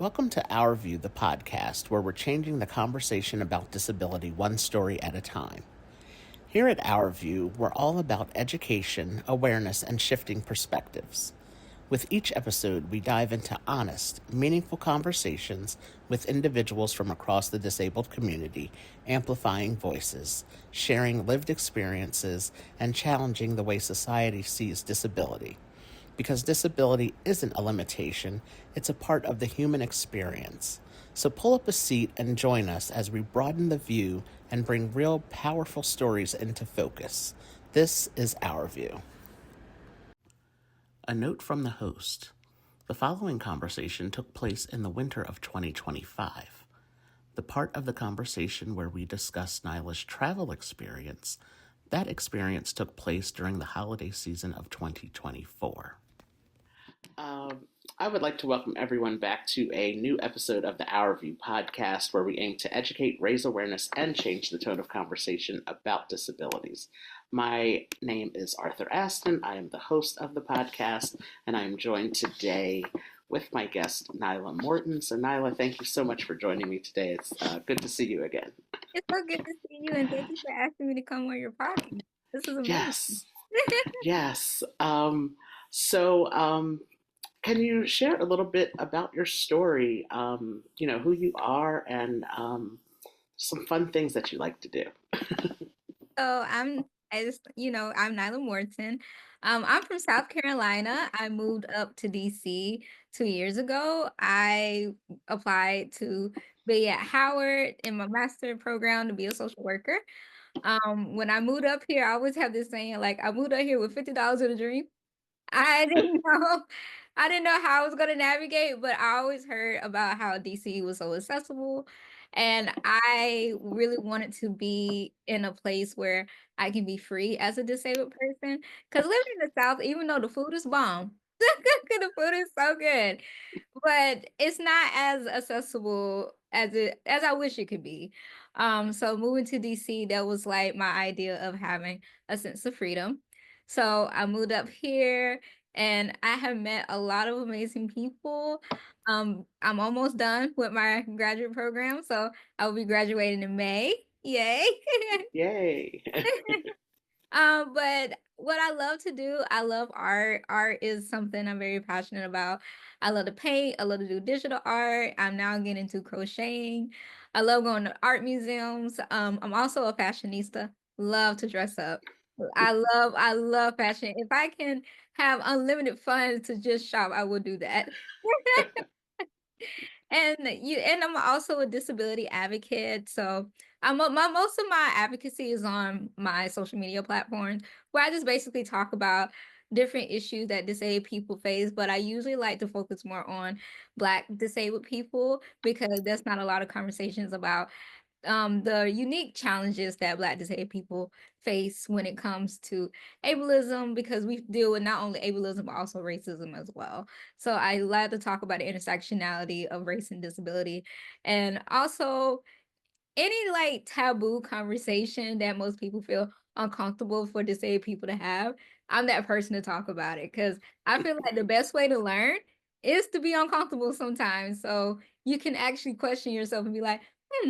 Welcome to Our View, the podcast, where we're changing the conversation about disability one story at a time. Here at Our View, we're all about education, awareness, and shifting perspectives. With each episode, we dive into honest, meaningful conversations with individuals from across the disabled community, amplifying voices, sharing lived experiences, and challenging the way society sees disability. Because disability isn't a limitation, it's a part of the human experience. So pull up a seat and join us as we broaden the view and bring real, powerful stories into focus. This is Our View. A note from the host. The following conversation took place in the winter of 2025. The part of the conversation where we discuss Nyla's travel experience, that experience took place during the holiday season of 2024. I would like to welcome everyone back to a new episode of the Our View podcast, where we aim to educate, raise awareness, and change the tone of conversation about disabilities. My name is Arthur Aston. I am the host of the podcast, and I am joined today with my guest, Nila Morton. So, Nila, thank you so much for joining me today. It's good to see you again. It's so good to see you, and thank you for asking me to come on your podcast. This is amazing. Yes, yes. So, can you share a little bit about your story? Who you are and some fun things that you like to do. So I'm Nila Morton. I'm from South Carolina. I moved up to DC 2 years ago. I applied to be at Howard in my master program to be a social worker. When I moved up here, I always have this saying, like, I moved up here with $50 in a dream. I didn't know I didn't know how I was gonna navigate, but I always heard about how DC was so accessible, and I really wanted to be in a place where I can be free as a disabled person. Because living in the South, even though the food is bomb, the food is so good, but it's not as accessible as I wish it could be. So moving to DC, that was like my idea of having a sense of freedom. So I moved up here and I have met a lot of amazing people. I'm almost done with my graduate program, so I'll be graduating in May. Yay. Yay! But what I love to do, I love art. Art is something I'm very passionate about. I love to paint. I love to do digital art. I'm now getting into crocheting. I love going to art museums. I'm also a fashionista. Love to dress up. I love fashion. If I can have unlimited funds to just shop, I will do that. And I'm also a disability advocate. So my most of my advocacy is on my social media platforms, where I just basically talk about different issues that disabled people face, but I usually like to focus more on Black disabled people because there's not a lot of conversations about the unique challenges that Black disabled people face when it comes to ableism, because we deal with not only ableism but also racism as well. So I like to talk about the intersectionality of race and disability, and also any like taboo conversation that most people feel uncomfortable for disabled people to have. I'm that person to talk about it, because I feel like the best way to learn is to be uncomfortable sometimes. So you can actually question yourself and be like,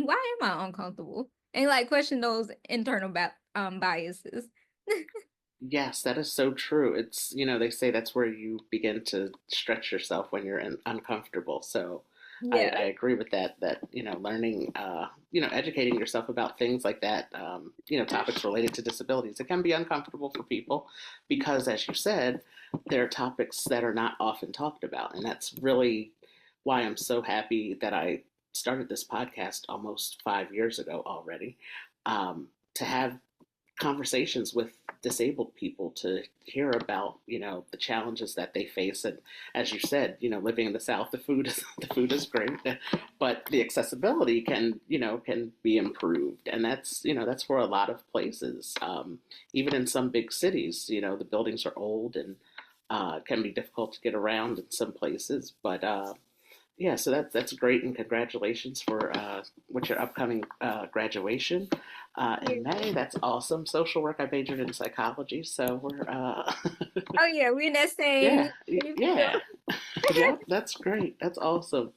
why am I uncomfortable? And like question those internal biases. Yes, that is so true. They say that's where you begin to stretch yourself when you're uncomfortable. So Yeah. I agree with that, learning, educating yourself about things like that, topics related to disabilities. It can be uncomfortable for people because, as you said, there are topics that are not often talked about. And that's really why I'm so happy that I started this podcast almost 5 years ago already, to have conversations with disabled people, to hear about the challenges that they face. And as you said, living in the South, the food is great, but the accessibility can be improved. And that's for a lot of places. Even in some big cities, the buildings are old and can be difficult to get around in some places. But yeah, so that's great, and congratulations for with your upcoming graduation in May. That's awesome. Social work. I majored in psychology, so we're Oh yeah, we're in that yeah, same yeah, field. yep. That's great. That's awesome.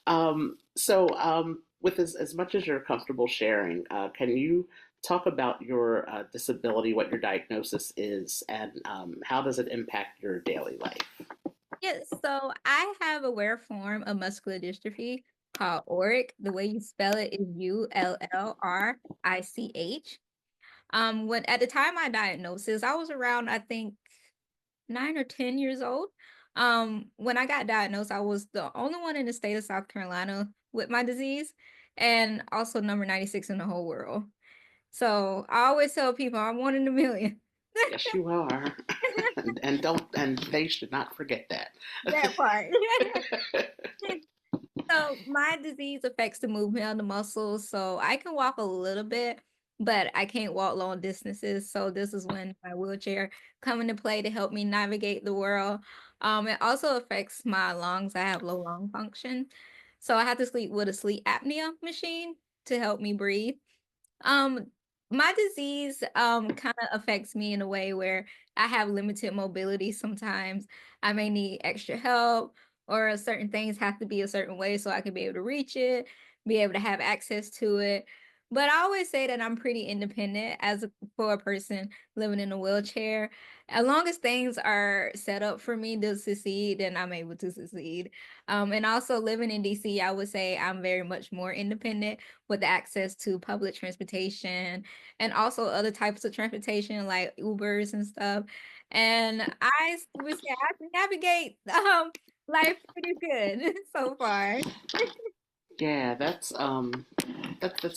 With as much as you're comfortable sharing, can you talk about your disability, what your diagnosis is, and how does it impact your daily life? Yeah, so I have a rare form of muscular dystrophy called ORIC. The way you spell it is ULLRICH. When at the time of my diagnosis, I was around, I think, 9 or 10 years old. When I got diagnosed, I was the only one in the state of South Carolina with my disease, and also number 96 in the whole world. So I always tell people I'm one in a million. Yes, you are, and don't and they should not forget that. That part. So my disease affects the movement of the muscles, so I can walk a little bit, but I can't walk long distances. So this is when my wheelchair come into play to help me navigate the world. It also affects my lungs. I have low lung function, so I have to sleep with a sleep apnea machine to help me breathe. Um, my disease kind of affects me in a way where I have limited mobility sometimes. I may need extra help, or certain things have to be a certain way so I can be able to reach it, be able to have access to it. But I always say that I'm pretty independent for a person living in a wheelchair. As long as things are set up for me to succeed, then I'm able to succeed. And also living in DC, I would say I'm very much more independent with access to public transportation and also other types of transportation like Ubers and stuff. And I would say I can navigate life pretty good so far. Yeah, that's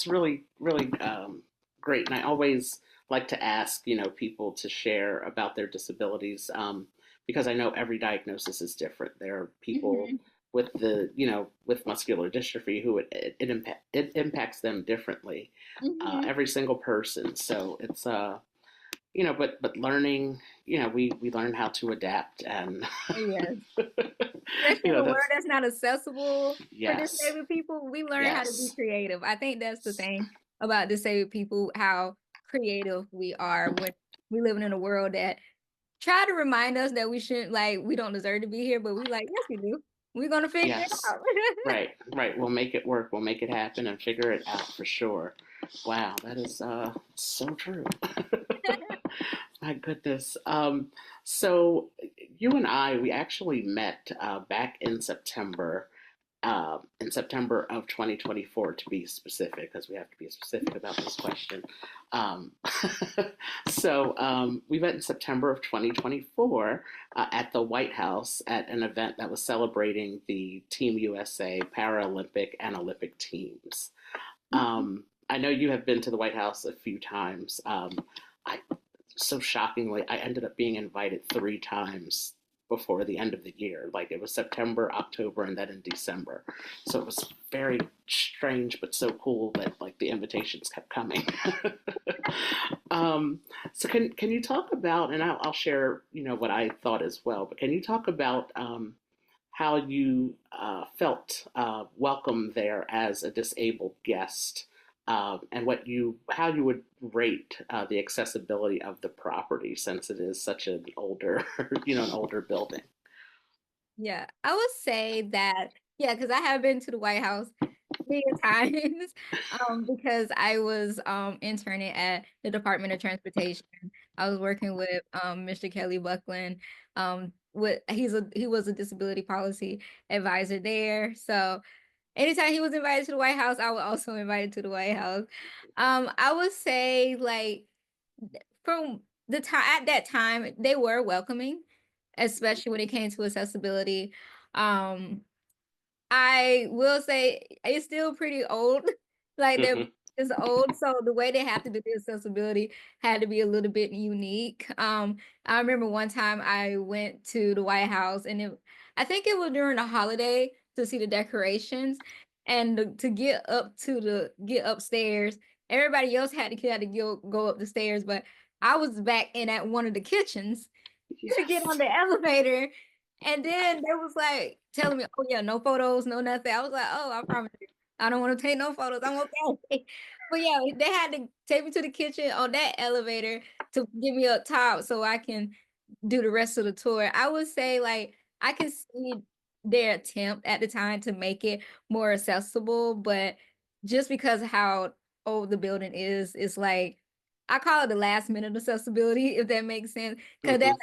really great, and I always like to ask people to share about their disabilities because I know every diagnosis is different. There are people Mhm, with the with muscular dystrophy who it impacts them differently. mhm. Every single person, so it's but learning, we learn how to adapt, and Yes. Especially in a world that's that's not accessible for yes, disabled people, we learn how to be yes, creative. I think that's the thing about disabled people, how creative we are when we living in a world that try to remind us that we shouldn't, like, we don't deserve to be here, but we like, yes, we do. We're gonna figure it yes. out. Right, right. We'll make it work. We'll make it happen and figure it out for sure. Wow, that is so true. My goodness. So you and I, we actually met back in September of 2024 to be specific, because we have to be specific about this question. Um, we met in September of 2024 at the White House at an event that was celebrating the Team USA Paralympic and Olympic teams. I know you have been to the White House a few times. I so shockingly, I ended up being invited three times before the end of the year. Like it was September, October, and then in December. So it was very strange, but so cool that like the invitations kept coming. um, so can you talk about, and I'll share what I thought as well, but can you talk about how you felt welcome there as a disabled guest, and how you would rate the accessibility of the property, since it is such an older, an older building. Yeah, I would say that, yeah, because I have been to the White House many times, because I was interning at the Department of Transportation. I was working with Mr. Kelly Buckland. He was a disability policy advisor there. So anytime he was invited to the White House, I was also invited to the White House. I would say, like, from the time at that time, they were welcoming, especially when it came to accessibility. Um, I will say it's still pretty old. Like their Hmm. is old, so the way they have to do the accessibility had to be a little bit unique. I remember one time I went to the White House, and I think it was during a holiday to see the decorations, and to get upstairs. Everybody else had to go up the stairs, but I was back in at one of the kitchens to get on Yes. the elevator. And then they was like telling me, oh yeah, no photos, no nothing. I was like, oh, I promise you, I don't want to take no photos. I'm okay. But yeah, they had to take me to the kitchen on that elevator to get me up top so I can do the rest of the tour. I would say, like, I can see. their attempt at the time to make it more accessible, but just because of how old the building is, it's like I call it the last minute accessibility, if that makes sense. Because that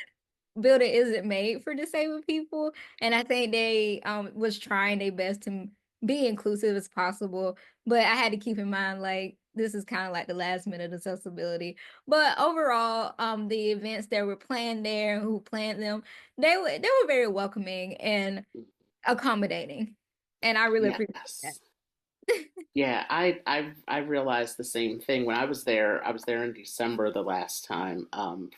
Hmm. building isn't made for disabled people, and I think they was trying their best to be inclusive as possible, but I had to keep in mind like this is kind of like the last minute accessibility. But overall, the events that were planned there, who planned them, they were very welcoming and accommodating, and I really appreciate that. Yes. Yeah, I realized the same thing when I was there. I was there in December the last time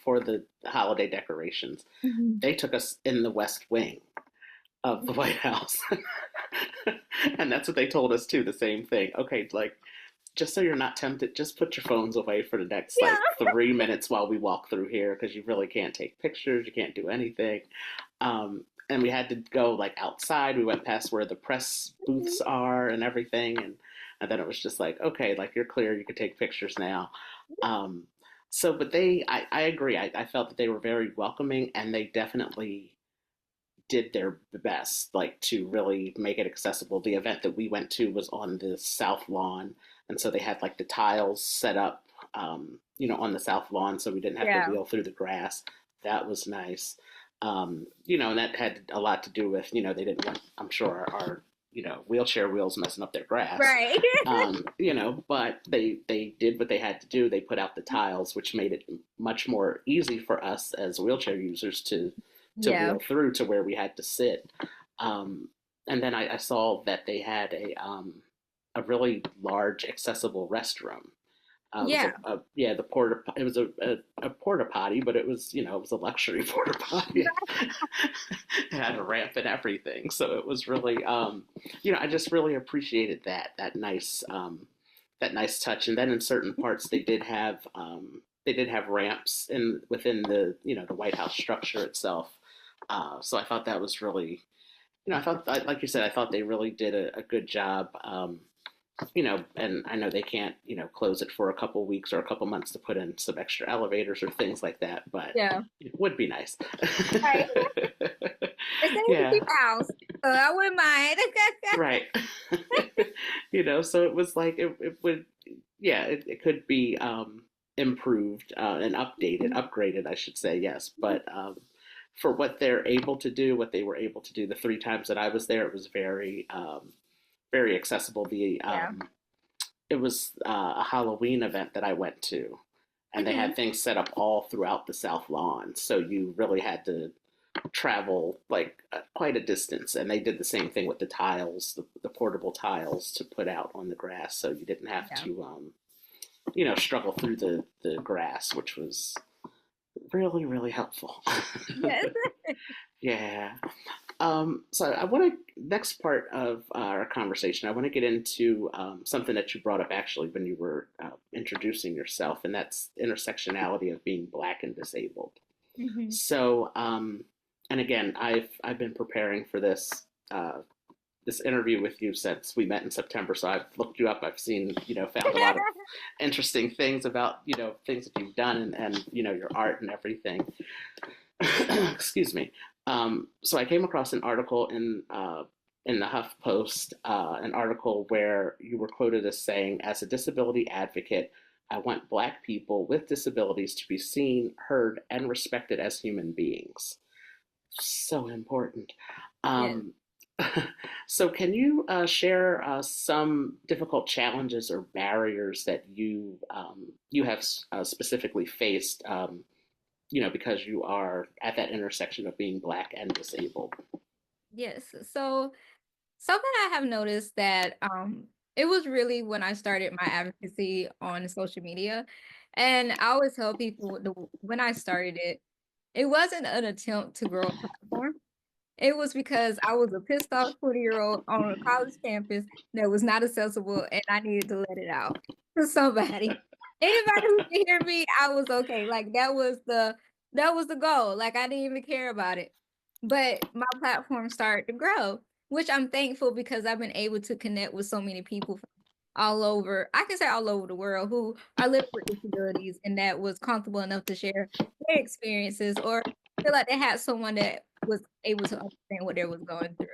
for the holiday decorations. Mhm. They took us in the West Wing of the White House, and that's what they told us too. The same thing. Okay, like just so you're not tempted, just put your phones away for the next Yeah. like 3 minutes while we walk through here because you really can't take pictures, you can't do anything. And we had to go like outside. We went past where the press booths are and everything, and then it was just like, okay, like you're clear, you can take pictures now. Um, so, but I agree. I felt that they were very welcoming, and they definitely did their best, like to really make it accessible. The event that we went to was on the south lawn, and so they had like the tiles set up, on the south lawn, so we didn't have to Yeah. wheel through the grass. That was nice. And that had a lot to do with, they didn't want, I'm sure, our wheelchair wheels messing up their grass. Right. But they did what they had to do. They put out the tiles, which made it much more easy for us as wheelchair users to Yeah. wheel through to where we had to sit. Um, and then I saw that they had a really large accessible restroom. It was Yeah. yeah, the porta it was a porta potty, but it was it was a luxury porta potty. It had a ramp and everything, so it was really I just really appreciated that nice touch. And then in certain parts they did have ramps in within the the White House structure itself. So I thought that was really, I thought, like you said, I thought they really did a good job. And I know they can't, close it for a couple weeks or a couple months to put in some extra elevators or things like that, but Yeah. it would be nice. Right. It's an Yeah, empty house, so I wouldn't mind. right. So it was like it would, yeah, it could be improved and upgraded, I should say, yes. But for what they're able to do, what they were able to do the 3 times that I was there, it was very accessible. Yeah. It was a Halloween event that I went to, and they Hmm. had things set up all throughout the South Lawn, so you really had to travel like quite a distance. And they did the same thing with the tiles, the portable tiles to put out on the grass, so you didn't have Yeah. to struggle through the grass, which was really really helpful. Yes. Yeah. So I want to next part of our conversation. I want to get into something that you brought up actually when you were introducing yourself, and that's intersectionality of being Black and disabled. Hmm. So, and again, I've been preparing for this interview with you since we met in September. So I've looked you up. I've seen, found a lot of interesting things about, things that you've done and your art and everything. Excuse me. So I came across an article in the Huff Post, an article where you were quoted as saying, "As a disability advocate, I want Black people with disabilities to be seen, heard, and respected as human beings." So important. Yes. Um, so, can you share some difficult challenges or barriers that you have specifically faced? Because you are at that intersection of being Black and disabled. Yes. So something I have noticed that it was really when I started my advocacy on social media. And I always tell people when I started it, it wasn't an attempt to grow a platform. It was because I was a pissed off 20-year-old on a college campus that was not accessible and I needed to let it out to somebody. Anybody who could hear me, I was okay. Like that was the goal. Like I didn't even care about it. But my platform started to grow, which I'm thankful because I've been able to connect with so many people from all over, I can say all over the world who are living with disabilities and that was comfortable enough to share their experiences or feel like they had someone that was able to understand what they was going through.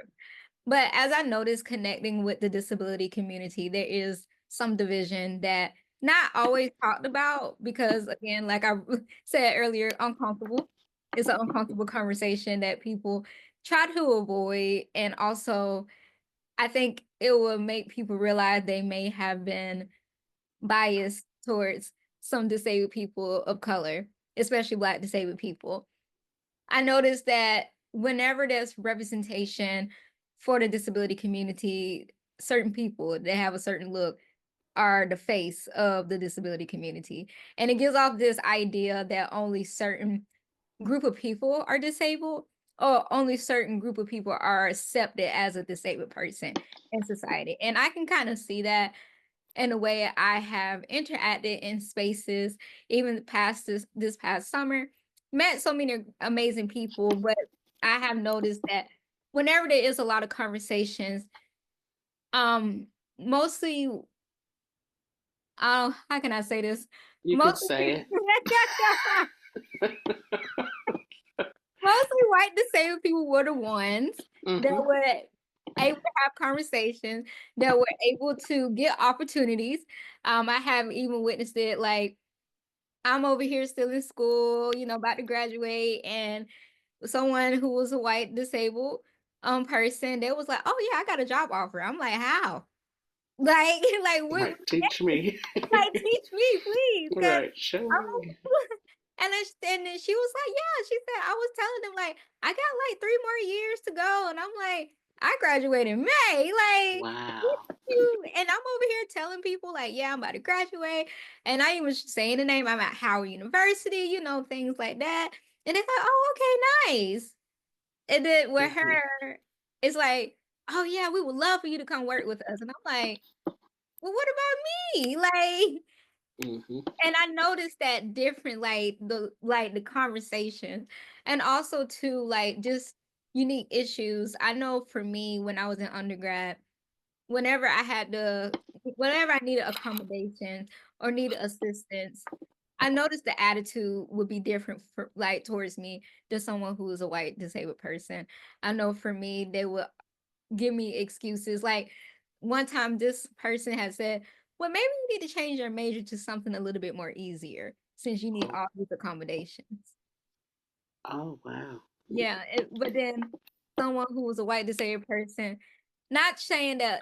But as I noticed connecting with the disability community, there is some division that not always talked about because again, like I said earlier, uncomfortable. It's an uncomfortable conversation that people try to avoid. And also I think it will make people realize they may have been biased towards some disabled people of color, especially Black disabled people. I noticed that whenever there's representation for the disability community, certain people that have a certain look are the face of the disability community. And it gives off this idea that only certain group of people are disabled or only certain group of people are accepted as a disabled person in society. And I can kind of see that in a way I have interacted in spaces, even past this past summer, met so many amazing people, but I have noticed that whenever there is a lot of conversations, um, mostly, how can I say this? You can Mostly, say it. mostly white disabled people were the ones that Mm-hmm. were able to have conversations, that were able to get opportunities. I have even witnessed it like I'm over here still in school, about to graduate, and someone who was a white disabled person, they was like, "Oh yeah, I got a job offer." I'm like, "How?" Like what? Right. Teach me. Like teach me, please, because Right. Show I'm me. and then she was like, "Yeah." She said, "I was telling them like I got like 3 more years to go," and I'm like, "I graduate in May, like." Wow. And I'm over here telling people like, yeah, I'm about to graduate, and I even saying the name. I'm at Howard University, things like that. And it's like, oh, okay, nice. And then with Mm-hmm. her, it's like, oh yeah, we would love for you to come work with us. And I'm like, well, what about me? Like, Mm-hmm. and I noticed that different, like the conversation, and also too, like just unique issues. I know for me when I was in undergrad, whenever I needed accommodation or needed assistance, I noticed the attitude would be different for like towards me than someone who is a white disabled person. I know for me, they would give me excuses. Like one time this person had said, well, maybe you need to change your major to something a little bit more easier since you need Oh. all these accommodations. Oh. Wow. Yeah, but then someone who was a white disabled person, not saying that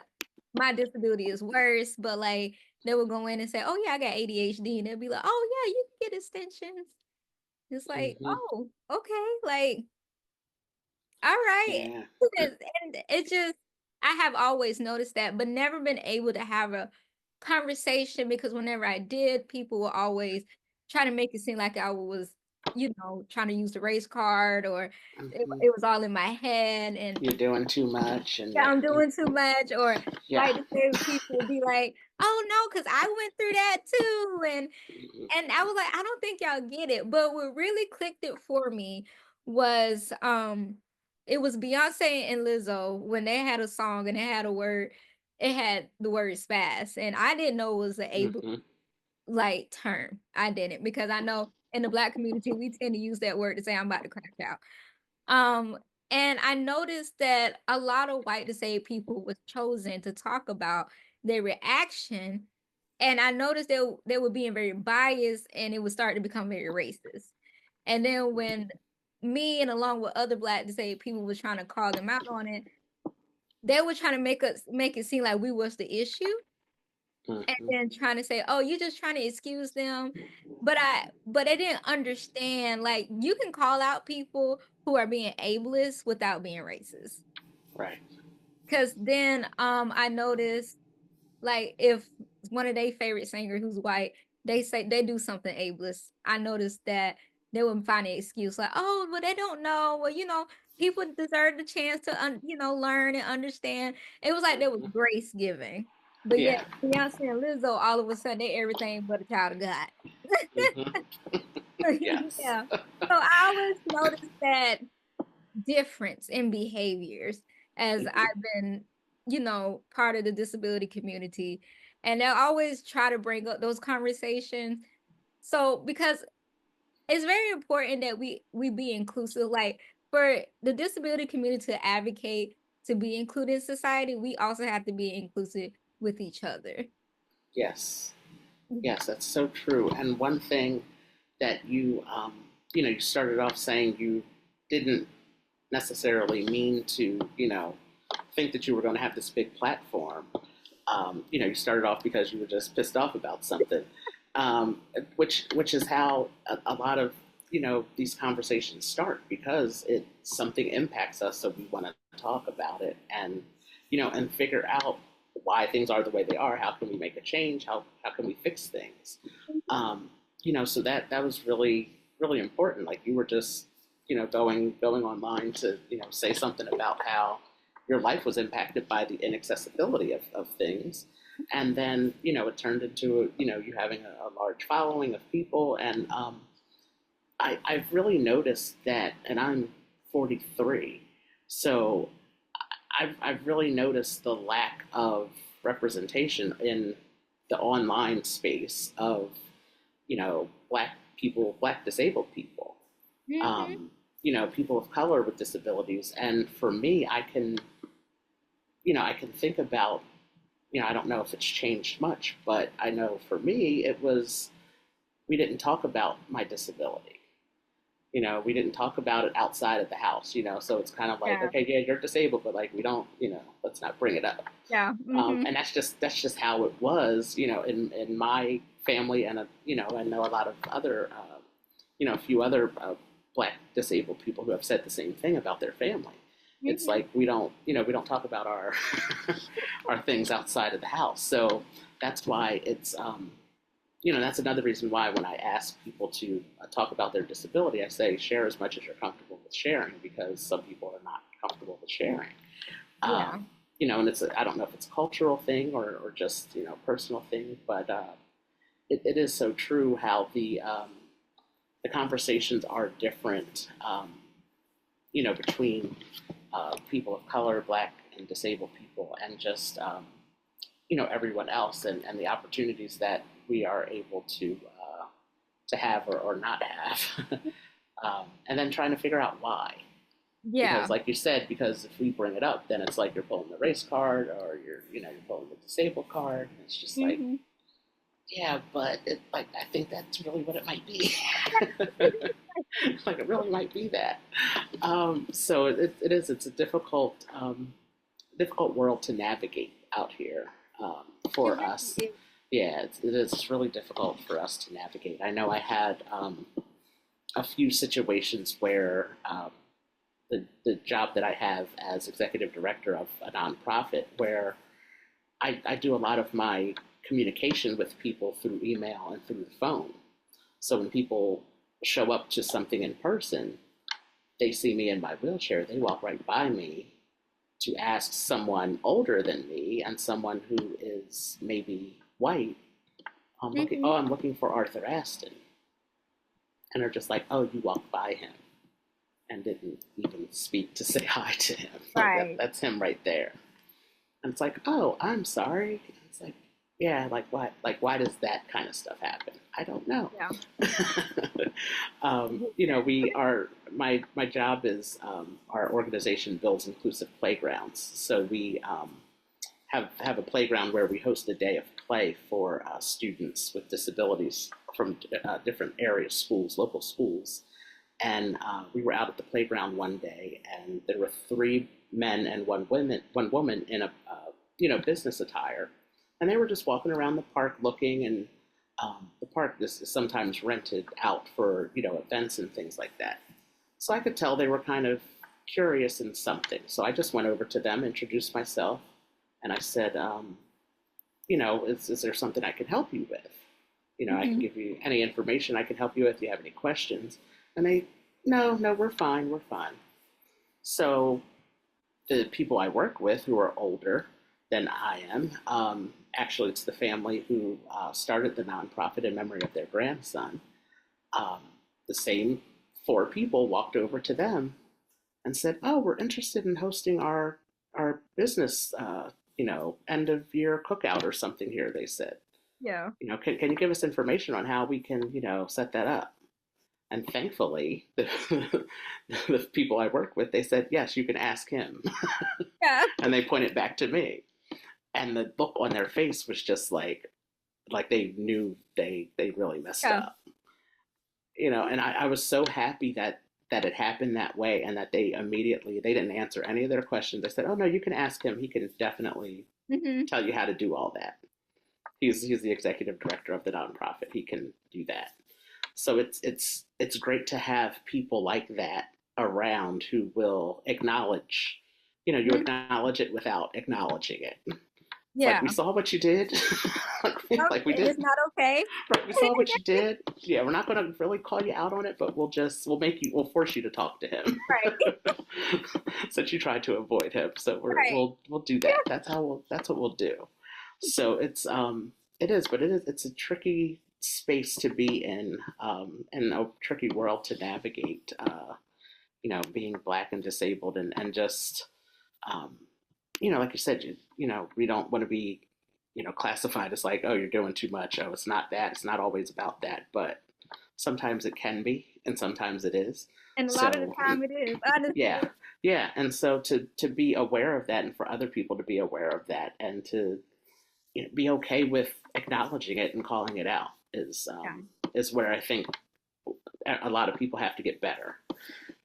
my disability is worse, but like they would go in and say, "Oh yeah, I got ADHD," and they'll be like, "Oh yeah, you can get extensions." It's like, Mm-hmm. "Oh, okay, like all right." Yeah. And it just, I have always noticed that, but never been able to have a conversation because whenever I did, people were always trying to make it seem like I was, trying to use the race card, or Mm-hmm. it was all in my head, and You're doing too much, and yeah, yeah. I'm doing too much, or Yeah. like the same people would be like, "Oh no, because I went through that too," Mm-hmm. and I was like, I don't think y'all get it. But what really clicked it for me was it was Beyonce and Lizzo when they had a song and it had a word, it had the word spaz. And I didn't know it was an able Mm-hmm. like term. I didn't, because I know in the Black community we tend to use that word to say I'm about to crash out. Um and I noticed that a lot of white disabled people was chosen to talk about their reaction, and I noticed they were being very biased, and it was starting to become very racist. And then when me and along with other Black disabled people was trying to call them out on it, they were trying to make it seem like we was the issue, and Mm-hmm. then trying to say, "Oh, you're just trying to excuse them." But they didn't understand, like you can call out people who are being ableist without being racist. Right. Because then I noticed, like if one of their favorite singer who's white, they say they do something ableist, I noticed that they would find an excuse like, "Oh, well they don't know, well people deserve the chance to learn and understand." It was like there was Mm-hmm. grace giving, but yet Yeah. Beyonce and Lizzo, all of a sudden they everything but a child of God. Mm-hmm. Yes. Yeah, so I always noticed that difference in behaviors as Mm-hmm. I've been, part of the disability community. And they'll always try to bring up those conversations. So because it's very important that we be inclusive, like for the disability community to advocate to be included in society, we also have to be inclusive with each other. Yes. Yes, that's so true. And one thing that you started off saying you didn't necessarily mean to, think that you were going to have this big platform. You started off because you were just pissed off about something, which is how a lot of these conversations start because something impacts us, so we want to talk about it and and figure out why things are the way they are. How can we make a change? How can we fix things? So that was really really important. Like you were just going online to say something about how your life was impacted by the inaccessibility of things, and then it turned into you having a large following of people, and I've really noticed that, and I'm 43, so I've really noticed the lack of representation in the online space of black people, black disabled people, Hmm. people of color with disabilities. And for me, I can think about, I don't know if it's changed much, but I know for me, it was, we didn't talk about my disability. We didn't talk about it outside of the house, so it's kind of like, Yeah. okay, yeah, you're disabled, but like, we don't, let's not bring it up. Yeah. And that's just how it was, in my family, and I know a lot of other, a few other black disabled people who have said the same thing about their family. It's Hmm. like we don't talk about our our things outside of the house. So that's why it's that's another reason why when I ask people to talk about their disability, I say share as much as you're comfortable with sharing, because some people are not comfortable with sharing. Yeah. And I don't know if it's a cultural thing or just personal thing, but it is so true how the conversations are different, between people of color, black and disabled people, and just everyone else, and the opportunities that we are able to have or not have, and then trying to figure out why. Because, Yeah. like you said, because if we bring it up, then it's like you're pulling the race card, or you're pulling the disabled card, and it's just like, Hmm. yeah, but like I think that's really what it might be. Like it really might be that. So it's a difficult world to navigate out here, It for really us. is. Yeah, it is really difficult for us to navigate. I know I had a few situations where the job that I have as executive director of a nonprofit, where I do a lot of my communication with people through email and through the phone. So when people show up to something in person, they see me in my wheelchair, they walk right by me to ask someone older than me and someone who is maybe white, Hmm. I'm looking for Arthur Aston. And they're just like, oh, you walked by him and didn't even speak to say hi to him. Like Right. that's him right there. And it's like, oh, I'm sorry. It's like, yeah, why does that kind of stuff happen? I don't know. Yeah. We are my job is, our organization builds inclusive playgrounds. So we have a playground where we host a day of play for students with disabilities from different areas, schools, local schools. And we were out at the playground one day, and there were three men and one woman in a business attire, and they were just walking around the park looking. And the park is sometimes rented out for events and things like that. So I could tell they were kind of curious in something. So I just went over to them, introduced myself, and I said, is there something I can help you with? I can Hmm. give you any information I can help you with. Do you have any questions? And they, no, no, we're fine, we're fine. So the people I work with who are older than I am, actually, it's the family who started the nonprofit in memory of their grandson. Um, the same four people walked over to them and said, "Oh, we're interested in hosting our business, end of year cookout or something here." They said, Yeah. can you give us information on how we can, set that up? And thankfully, the people I work with, they said, yes, you can ask him. Yeah. And they pointed back to me. And the look on their face was just like they knew they really messed Yeah. up. And I was so happy that it happened that way, and that they didn't answer any of their questions. They said, oh no, you can ask him. He can definitely Hmm. tell you how to do all that. He's the executive director of the nonprofit. He can do that. So it's great to have people like that around who will acknowledge. You Hmm. acknowledge it without acknowledging it. It's like, we Yeah. saw what you did. like we Okay, did. it's not okay. Right, we saw what you did. Yeah, we're not going to really call you out on it, but we'll force you to talk to him. Right. Since you tried to avoid him, so Right. we'll do that. That's what we'll do. So it's a tricky space to be in, and a tricky world to navigate. Being black and disabled, and just um, like you said, we don't want to be, classified as like, oh, you're doing too much. Oh, it's not that. It's not always about that, but sometimes it can be, and sometimes it is. And a lot of the So time it is, yeah, honestly. yeah, and so to be aware of that, and for other people to be aware of that, and to be okay with acknowledging it and calling it out Yeah. is where I think a lot of people have to get better.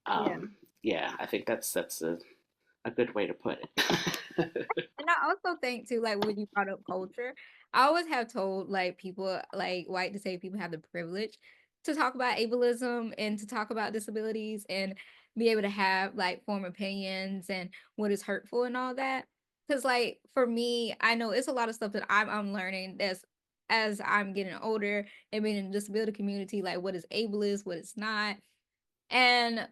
Yeah. Yeah, I think that's a good way to put it. And I also think too, like when you brought up culture, I always have told like people, like white disabled people have the privilege to talk about ableism and to talk about disabilities and be able to have like form opinions and what is hurtful and all that. Cause like for me, I know it's a lot of stuff that I'm learning that's as I'm getting older and being in the disability community, like what is ableist, what is not. And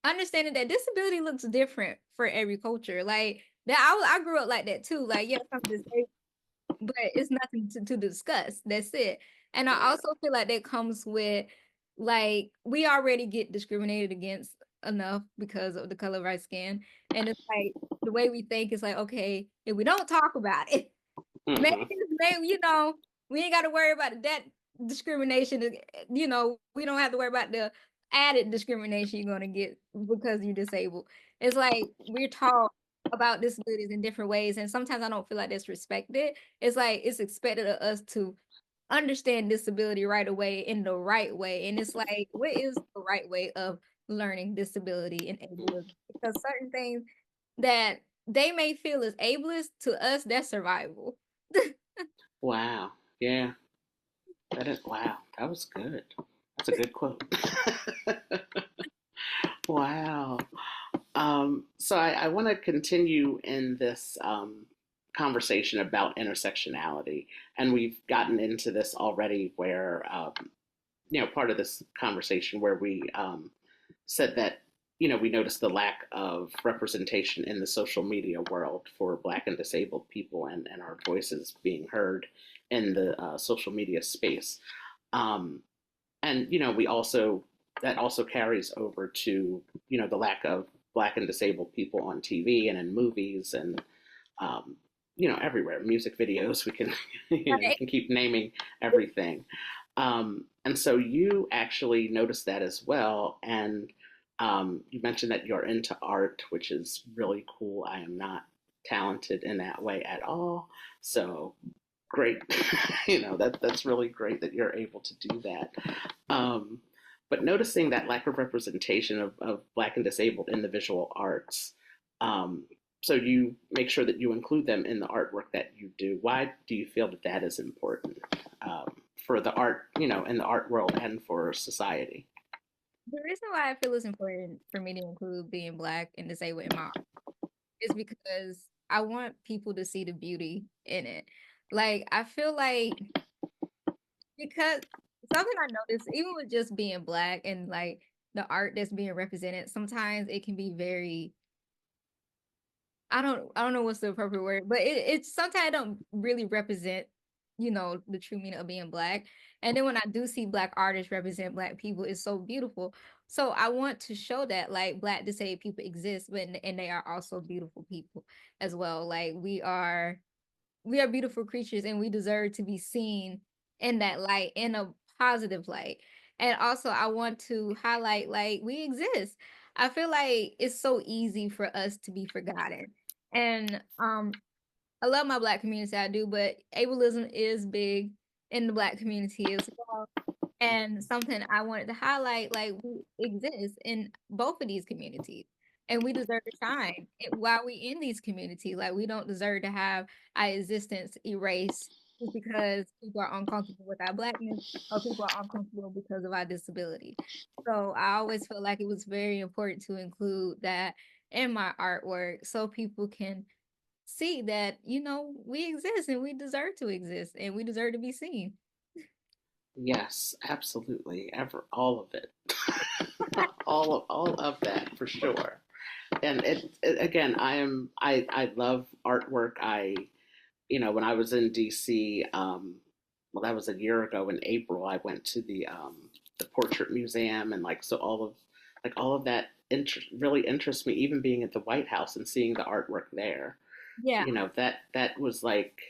understanding that disability looks different for every culture. Like that, I grew up like that too. Like, yes, I'm disabled, but it's nothing to discuss. That's it. And I also feel like that comes with like we already get discriminated against enough because of the color of our skin. And it's like the way we think is like, okay, if we don't talk about it, maybe, Hmm. maybe we ain't got to worry about that discrimination. We don't have to worry about the added discrimination you're gonna get because you're disabled. It's like we're taught about disabilities in different ways, and sometimes I don't feel like that's respected. It's like it's expected of us to understand disability right away in the right way, and it's like what is the right way of learning disability and ableism? Because certain things that they may feel as ableist to us, that's survival. Wow. Yeah. That is wow. That was good. That's a good quote. Wow. So I want to continue in this conversation about intersectionality, and we've gotten into this already, where part of this conversation where we said that we noticed the lack of representation in the social media world for Black and disabled people, and our voices being heard in the social media space. Um, and we also that also carries over to the lack of Black and disabled people on TV and in movies, and um, everywhere, music videos. We can we Right. can keep naming everything. And so you actually noticed that as well, and you mentioned that you're into art, which is really cool. I am not talented in that way at all, so great. That's really great that you're able to do that. Um, but noticing that lack of representation of Black and disabled in the visual arts, um, so you make sure that you include them in the artwork that you do. Why do you feel that that is important, for the art, in the art world and for society? The reason why I feel it's important for me to include being Black and disabled in my art is because I want people to see the beauty in it. Like, I feel like because something I noticed, even with just being Black and like the art that's being represented, sometimes it can be very I don't know what's the appropriate word, but it's sometimes I don't really represent, the true meaning of being Black. And then when I do see Black artists represent Black people, it's so beautiful. So I want to show that like Black disabled people exist, but and they are also beautiful people as well. Like we are beautiful creatures and we deserve to be seen in that light, in a positive light. And also I want to highlight like we exist. I feel like it's so easy for us to be forgotten. And I love my black community, I do, but ableism is big in the black community as well. And something I wanted to highlight, like we exist in both of these communities, and we deserve to shine while we in these communities. Like we don't deserve to have our existence erased just because people are uncomfortable with our blackness or people are uncomfortable because of our disability. So I always felt like it was very important to include that in my artwork so people can see that, we exist and we deserve to exist and we deserve to be seen. Yes, absolutely. Ever all of it. All of that for sure. And it again, I love artwork. When I was in DC, well, that was a year ago in April. I went to the Portrait Museum, and all of that really interests me. Even being at the White House and seeing the artwork there, Yeah, that was like,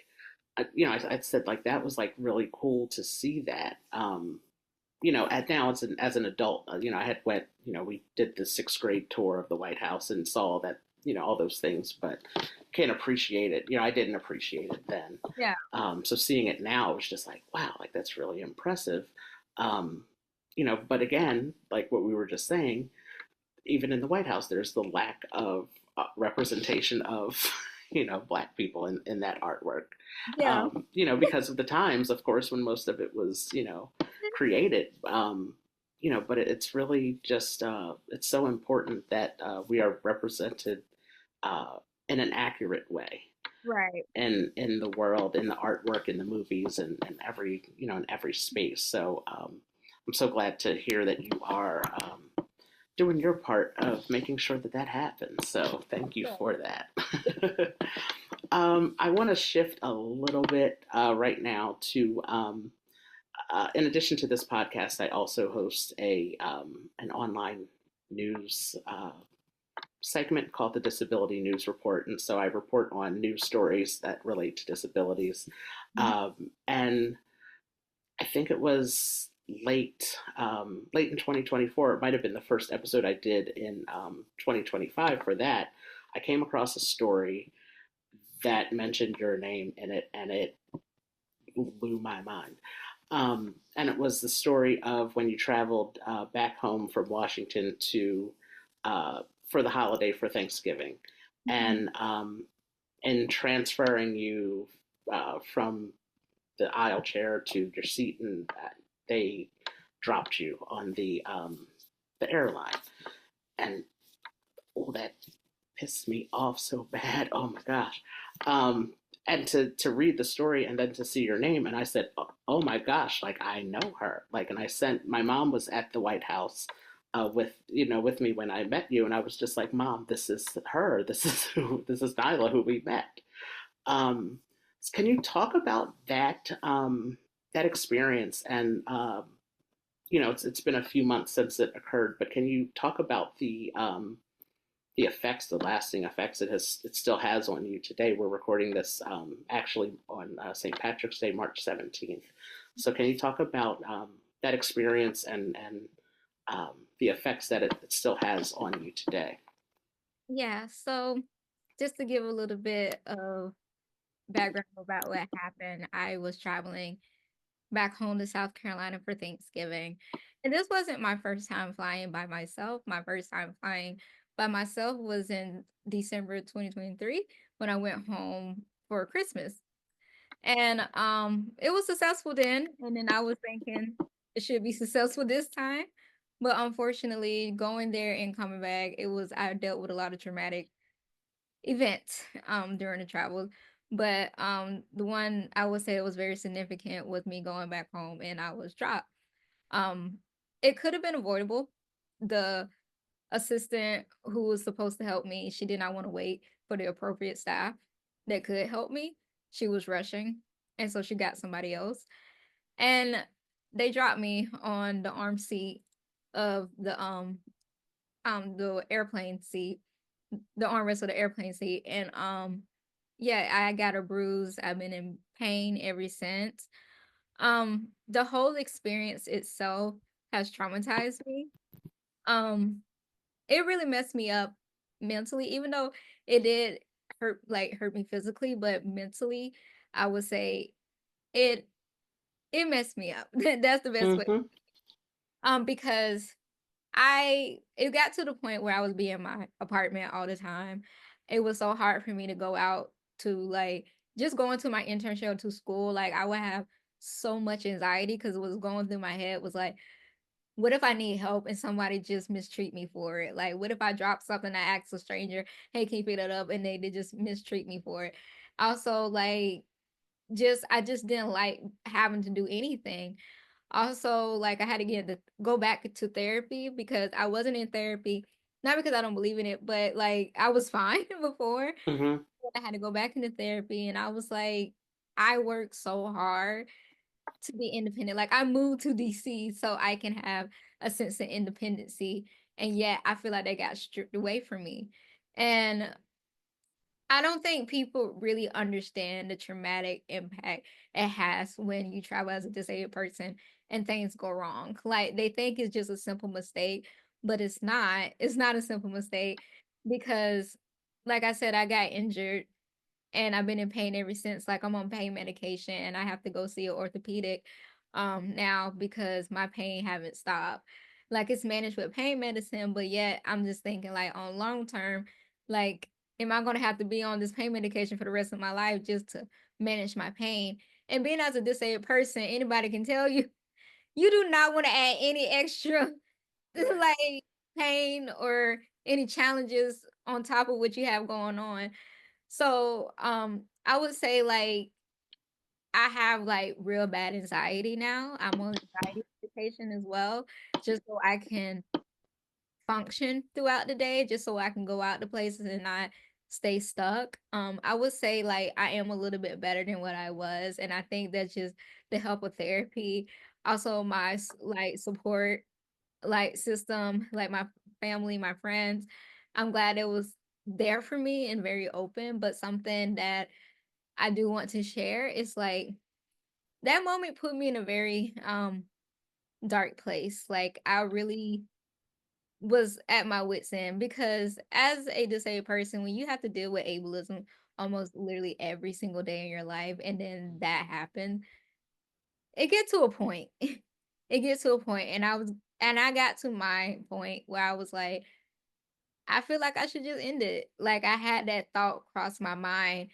I said like that was like really cool to see that. At now as an adult, I had went, we did the sixth grade tour of the White House and saw that, all those things, but can't appreciate it. I didn't appreciate it then. yeah, So seeing it now was just like, wow, like that's really impressive. Um, but again, like what we were just saying, even in the White House, there's the lack of representation of, black people in that artwork. yeah, Because of the times, of course, when most of it was, created. But it's really just it's so important that we are represented uh, in an accurate way right. in the world, in the artwork, in the movies, and every in every space. So I'm so glad to hear that you are doing your part of making sure that that happens. So thank you Yeah. for that. I want to shift a little bit right now to, in addition to this podcast, I also host a an online news segment called the Disability News Report, and so I report on news stories that relate to disabilities. Mhm. And I think it was late in 2024. It might have been the first episode I did in 2025. For that, I came across a story that mentioned your name in it, and it blew my mind. And it was the story of when you traveled back home from Washington to for the holiday for Thanksgiving, Mhm. and transferring you from the aisle chair to your seat, and they dropped you on the airline, and oh, that pissed me off so bad. Oh my gosh. Um, and to read the story and then to see your name, and I said, oh my gosh, like I know her. Like, and I sent my mom was at the White House. With me when I met you, and I was just like, "Mom, this is her. This is Nyla, who we met." Um, can you talk about that experience? And it's been a few months since it occurred, but can you talk about the effects, the lasting effects it still has on you today? We're recording this actually on St. Patrick's Day, March 17th. So can you talk about that experience and the effects that it still has on you today? Yeah, so just to give a little bit of background about what happened, I was traveling back home to South Carolina for Thanksgiving. And this wasn't my first time flying by myself. My first time flying by myself was in December 2023 when I went home for Christmas. And it was successful then, and then I was thinking it should be successful this time. But unfortunately, going there and coming back, I dealt with a lot of traumatic events during the travel. But the one I would say was very significant was me going back home and I was dropped. Um it could have been avoidable. The assistant who was supposed to help me, she did not want to wait for the appropriate staff that could help me. She was rushing, and so she got somebody else. And they dropped me on the arm seat of the airplane seat, the armrest of the airplane seat. And yeah, I got a bruise. I've been in pain ever since. The whole experience itself has traumatized me. Um, it really messed me up mentally, even though it did hurt me physically, but mentally, I would say it it messed me up. That's the best way. Mm-hmm. Because it got to the point where I was being in my apartment all the time. It was so hard for me to go out to like just going to my internship to school. Like I would have so much anxiety because it was going through my head was like, what if I need help and somebody just mistreat me for it? Like, what if I drop something, I ask a stranger, hey, can you pick that up? And they just mistreat me for it. Also, like, I just didn't like having to do anything. Also, like, I had to go back to therapy because I wasn't in therapy, not because I don't believe in it, but like, I was fine before. Mm-hmm. I had to go back into therapy, and I was like, I worked so hard to be independent. Like I moved to DC so I can have a sense of independency. And yet I feel like they got stripped away from me. And I don't think people really understand the traumatic impact it has when you travel as a disabled person and things go wrong. Like they think it's just a simple mistake, but it's not. It's not a simple mistake because like I said, I got injured and I've been in pain ever since. Like I'm on pain medication and I have to go see an orthopedic now because my pain haven't stopped. Like it's managed with pain medicine, but yet I'm just thinking like on long term, like am I gonna have to be on this pain medication for the rest of my life just to manage my pain? And being as a disabled person, anybody can tell you you do not want to add any extra like pain or any challenges on top of what you have going on. So, I would say like I have like real bad anxiety now. I'm on anxiety medication as well, just so I can function throughout the day, just so I can go out to places and not stay stuck. I would say like I am a little bit better than what I was, and I think that's just the help of therapy. Also, my like support like system, like my family, my friends. I'm glad it was there for me and very open, but something that I do want to share is like that moment put me in a very dark place. Like I really was at my wits end because as a disabled person, when you have to deal with ableism almost literally every single day in your life and then that happened, it get to a point. It gets to a point and I got to my point where I was like, I feel like I should just end it. Like I had that thought cross my mind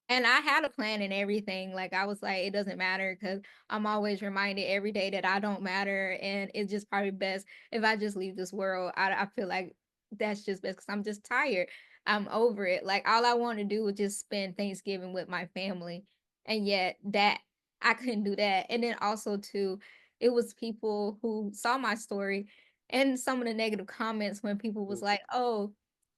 and I had a plan and everything. Like I was like, it doesn't matter because I'm always reminded every day that I don't matter, and it's just probably best if I just leave this world. I feel like that's just best because I'm just tired. I'm over it. Like all I want to do was just spend Thanksgiving with my family, and yet that I couldn't do that. And then also too, it was people who saw my story and some of the negative comments when people was like, "Oh,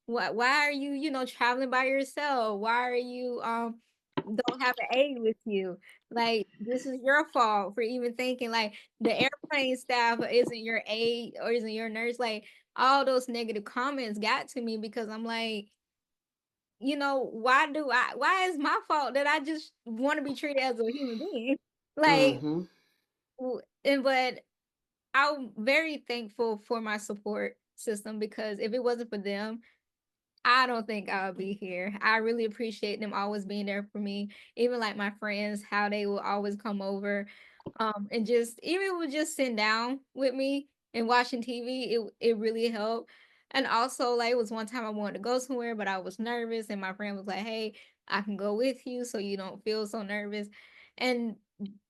why are you, traveling by yourself? Why are you don't have an aide with you? Like this is your fault for even thinking like the airplane staff isn't your aide or isn't your nurse." Like all those negative comments got to me because I'm like, why is my fault that I just want to be treated as a human being? Like Mm-hmm. but I'm very thankful for my support system because if it wasn't for them, I don't think I'll be here. I really appreciate them always being there for me. Even like my friends, how they will always come over, and just even would just sit down with me and watching TV. It really helped. And also, like it was one time I wanted to go somewhere, but I was nervous, and my friend was like, "Hey, I can go with you, so you don't feel so nervous." And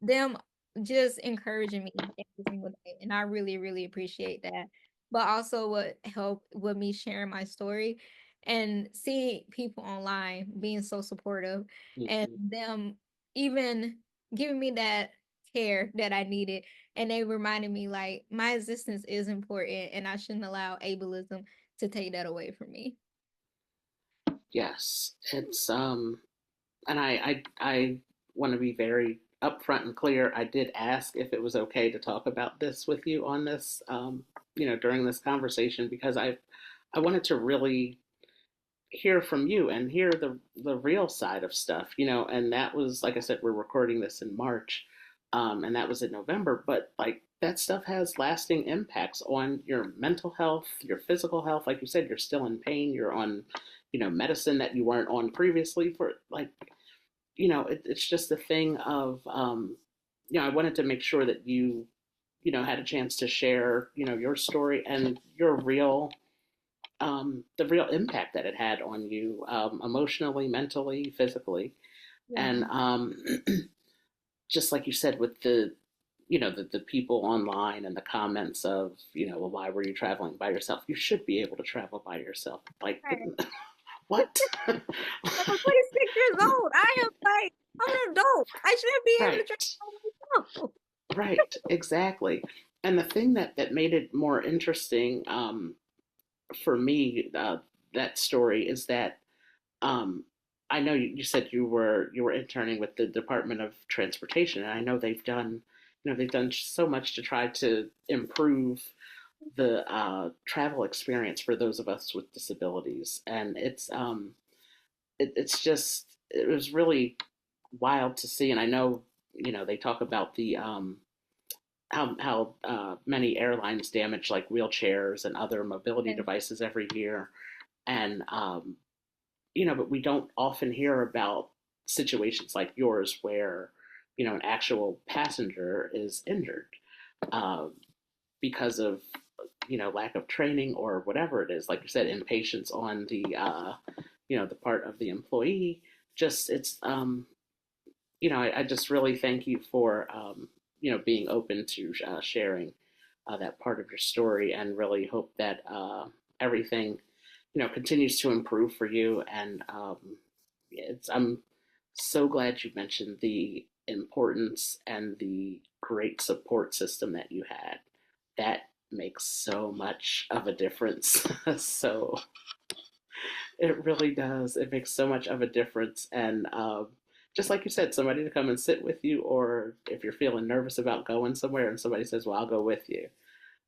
them just encouraging me every single day, and I really, really appreciate that. But also, what helped with me sharing my story and seeing people online being so supportive and Mm-hmm. them even giving me that care that I needed. And they reminded me like my existence is important and I shouldn't allow ableism to take that away from me. Yes, it's and I want to be very upfront and clear. I did ask if it was okay to talk about this with you on this, during this conversation because I wanted to really hear from you and hear the real side of stuff, and that was like I said, we're recording this in March, and that was in November, but like that stuff has lasting impacts on your mental health, your physical health. Like you said, you're still in pain. You're on, medicine that you weren't on previously for like, it's just a thing of, I wanted to make sure that you, had a chance to share, your story and your real, the real impact that it had on you, emotionally, mentally, physically. And Yeah. just like you said, with the people online and the comments of, well, why were you traveling by yourself? You should be able to travel by yourself. Like, Right. what? Like, I'm 26 years old. I'm an adult. I should be able to drive Right, by myself. right, exactly. And the thing that made it more interesting, for me, that story is that, um, I know you said you were interning with the Department of Transportation, and I know they've done so much to try to improve the travel experience for those of us with disabilities, and it's just it was really wild to see. And I know they talk about the how many airlines damage like wheelchairs and other mobility And devices every year, and but we don't often hear about situations like yours where an actual passenger is injured, uh, because of lack of training or whatever it is. Like you said, impatience on the part of the employee. Just it's I just really thank you for being open to sharing that part of your story, and really hope that everything continues to improve for you. And I'm so glad you mentioned the importance and the great support system that you had. That makes so much of a difference. So it really does. It makes so much of a difference. And just like you said, somebody to come and sit with you, or if you're feeling nervous about going somewhere and somebody says, "Well, I'll go with you."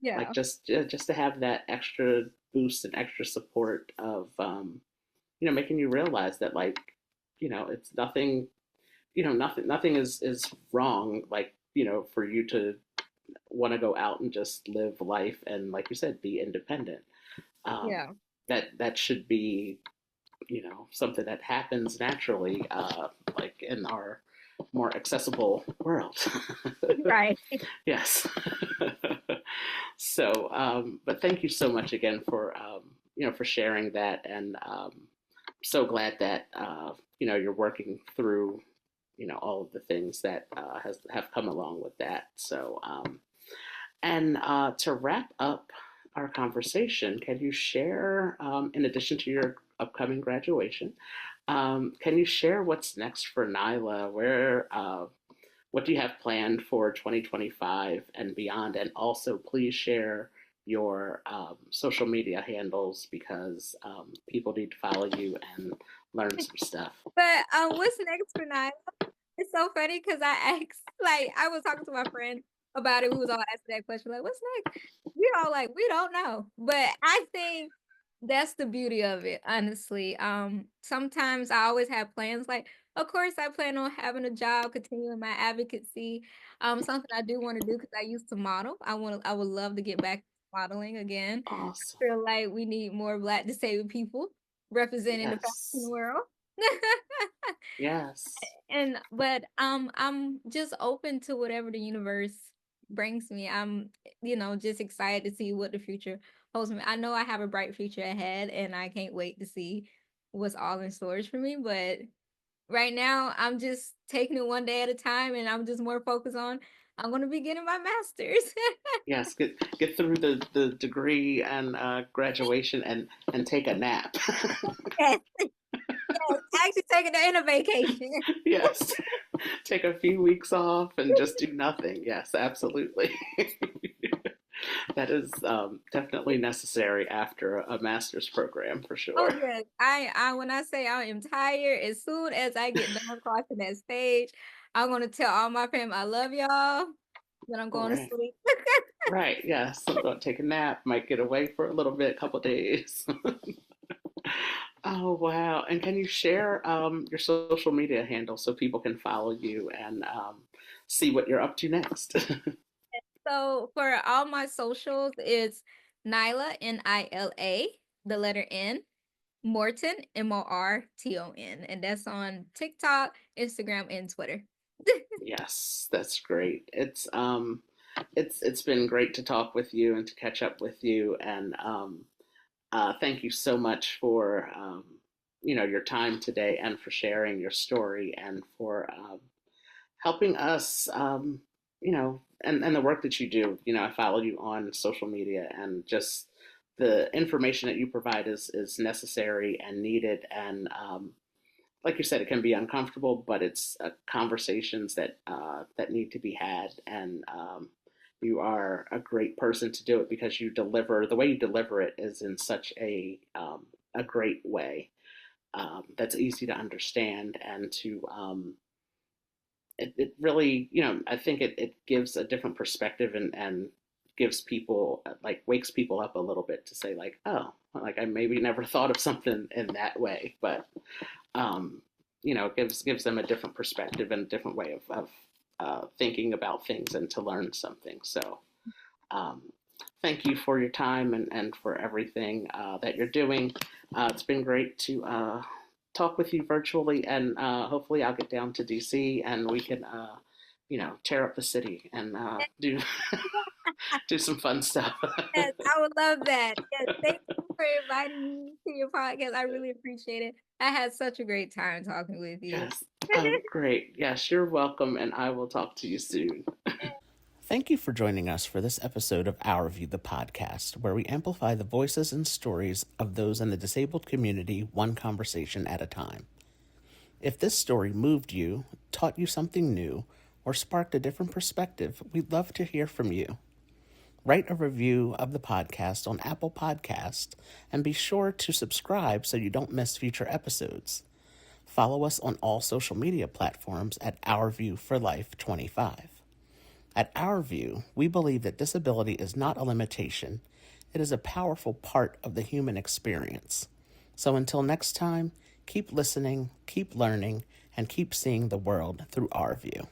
Like yeah, just to have that extra boost and extra support of making you realize that, like, it's nothing, nothing is wrong, like, for you to want to go out and just live life and, like you said, be independent. um, yeah, that should be something that happens naturally, like in our more accessible world. right. Yes. So, but thank you so much again for for sharing that. And so glad that you're working through all of the things that have come along with that. So, and to wrap up our conversation, can you share, in addition to your upcoming graduation, can you share what's next for Nyla? What do you have planned for 2025 and beyond? And also, please share your social media handles, because people need to follow you and learn some stuff. But what's next for Nyla? It's so funny because I asked, like, I was talking to my friend about it. We was all asking that question, like, what's next? We all like, we don't know. But I think that's the beauty of it, honestly. Sometimes I always have plans. Like, of course, I plan on having a job, continuing my advocacy. Something I do want to do because I used to model. I would love to get back to modeling again. Awesome. I feel like we need more Black disabled people representing the fashion Yes. world. Yes. And I'm just open to whatever the universe brings me. I'm just excited to see what the future holds me. I know I have a bright future ahead and I can't wait to see what's all in stores for me, but right now I'm just taking it one day at a time and I'm just more focused on I'm going to be getting my masters. Yes. Get through the degree and graduation, and take a nap. Yes, yes, actually taking it in a vacation. Yes. Take a few weeks off and just do nothing. Yes, absolutely. That is definitely necessary after a master's program for Oh sure. yes, I when I say I am tired, as soon as I get done crossing that stage, I'm gonna tell all my family I love y'all. Then I'm going to Right. sleep. Right. Yes. I'm going to take a nap. Might get away for a little bit, a couple days. Oh wow! And can you share your social media handle so people can follow you and see what you're up to next? So for all my socials, it's Nila Nila, the letter N, Morton Morton, and that's on TikTok, Instagram, and Twitter. Yes, that's great. It's been great to talk with you and to catch up with you, and thank you so much for your time today and for sharing your story and for helping us, and the work that you do. I follow you on social media, and just the information that you provide is necessary and needed. And like you said, it can be uncomfortable, but it's conversations that need to be had. And you are a great person to do it because you deliver the way you deliver it is in such a great way that's easy to understand and to it really, I think it gives a different perspective and gives people like wakes people up a little bit to say like, oh, like I maybe never thought of something in that way, but um, it gives them a different perspective and a different way of thinking about things and to learn something. So um, thank you for your time and for everything that you're doing. It's been great to talk with you virtually, and hopefully I'll get down to DC and we can, tear up the city and do do some fun stuff. Yes, I would love that. Yes, thank you for inviting me to your podcast. I really appreciate it. I had such a great time talking with you. Yes. Oh, great. Yes, you're welcome, and I will talk to you soon. Thank you for joining us for this episode of Our View, the podcast, where we amplify the voices and stories of those in the disabled community one conversation at a time. If this story moved you, taught you something new, or sparked a different perspective, we'd love to hear from you. Write a review of the podcast on Apple Podcast and be sure to subscribe so you don't miss future episodes. Follow us on all social media platforms at Our View for Life 25. At Our View, we believe that disability is not a limitation. It is a powerful part of the human experience. So until next time, keep listening, keep learning, and keep seeing the world through our view.